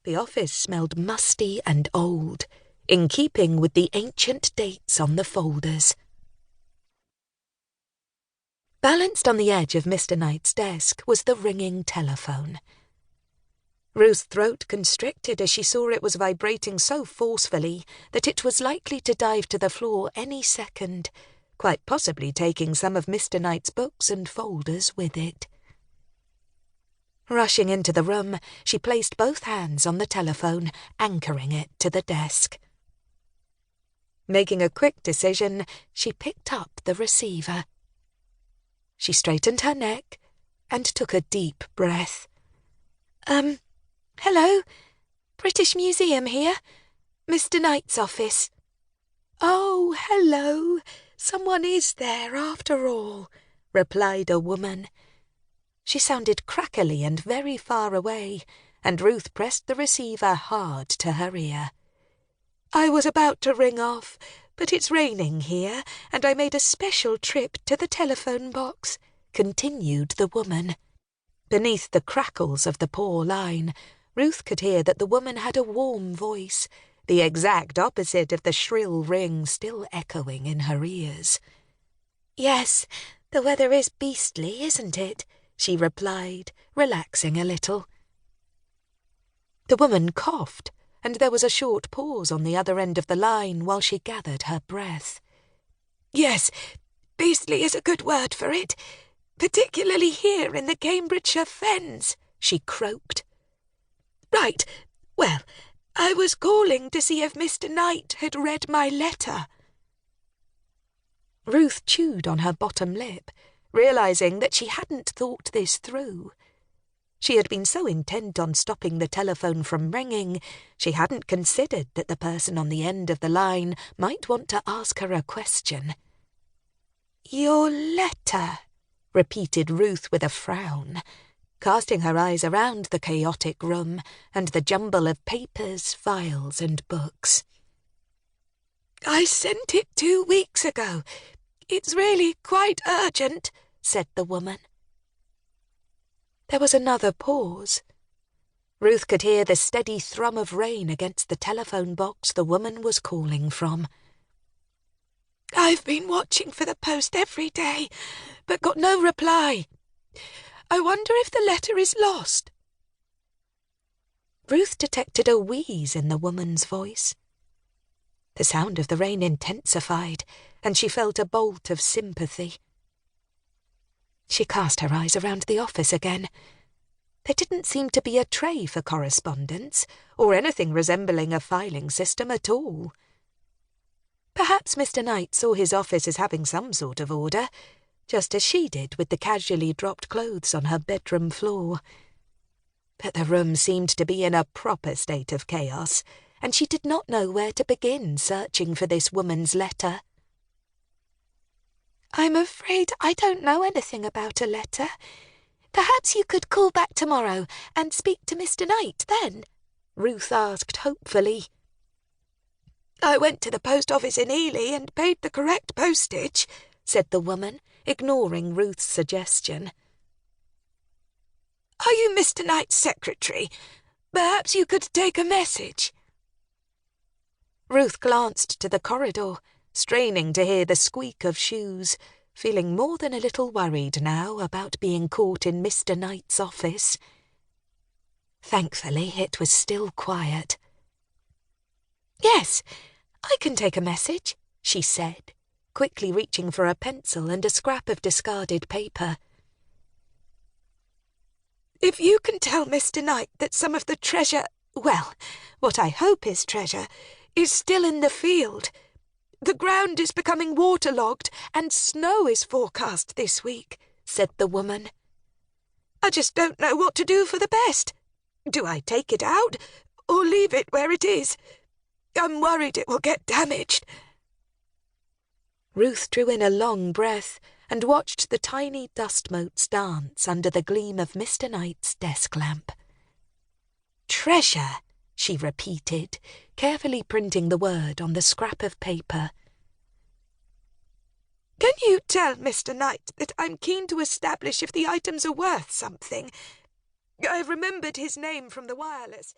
The office smelled musty and old, in keeping with the ancient dates on the folders. Balanced on the edge of Mr. Knight's desk was the ringing telephone. Ruth's throat constricted as she saw it was vibrating so forcefully that it was likely to dive to the floor any second, quite possibly taking some of Mr. Knight's books and folders with it. Rushing into the room, she placed both hands on the telephone, anchoring it to the desk. Making a quick decision, she picked up the receiver. She straightened her neck and took a deep breath. Hello? British Museum here. Mr. Knight's office. Oh, hello. Someone is there after all, replied a woman. She sounded crackly and very far away, and Ruth pressed the receiver hard to her ear. I was about to ring off, but it's raining here, and I made a special trip to the telephone box, continued the woman. Beneath the crackles of the poor line, Ruth could hear that the woman had a warm voice, the exact opposite of the shrill ring still echoing in her ears. Yes, the weather is beastly, isn't it? She replied, relaxing a little. The woman coughed, and there was a short pause on the other end of the line while she gathered her breath. Yes, beastly is a good word for it, particularly here in the Cambridgeshire fens, she croaked. Right, well, I was calling to see if Mr. Knight had read my letter. Ruth chewed on her bottom lip, realising that she hadn't thought this through. She had been so intent on stopping the telephone from ringing, she hadn't considered that the person on the end of the line might want to ask her a question. Your letter, repeated Ruth with a frown, casting her eyes around the chaotic room and the jumble of papers, files, and books. I sent it 2 weeks ago. It's really quite urgent, said the woman. There was another pause. Ruth could hear the steady thrum of rain against the telephone box the woman was calling from. I've been watching for the post every day, but got no reply. I wonder if the letter is lost. Ruth detected a wheeze in the woman's voice. The sound of the rain intensified, and she felt a bolt of sympathy. She cast her eyes around the office again. There didn't seem to be a tray for correspondence, or anything resembling a filing system at all. Perhaps Mr. Knight saw his office as having some sort of order, just as she did with the casually dropped clothes on her bedroom floor. But the room seemed to be in a proper state of chaos, and she did not know where to begin searching for this woman's letter. I'm afraid I don't know anything about a letter. Perhaps you could call back tomorrow and speak to Mr. Knight then, Ruth asked hopefully. I went to the post office in Ely and paid the correct postage, said the woman, ignoring Ruth's suggestion. Are you Mr. Knight's secretary? Perhaps you could take a message. Ruth glanced to the corridor, straining to hear the squeak of shoes, feeling more than a little worried now about being caught in Mr. Knight's office. Thankfully, it was still quiet. Yes, I can take a message, she said, quickly reaching for a pencil and a scrap of discarded paper. If you can tell Mr. Knight that some of the treasure, well, what I hope is treasure, is still in the field. The ground is becoming waterlogged and snow is forecast this week, said the woman. I just don't know what to do for the best. Do I take it out or leave it where it is? I'm worried it will get damaged. Ruth drew in a long breath and watched the tiny dust motes dance under the gleam of Mr. Knight's desk lamp. Treasure, she repeated, carefully printing the word on the scrap of paper. Can you tell Mr. Knight that I'm keen to establish if the items are worth something? I've remembered his name from the wireless.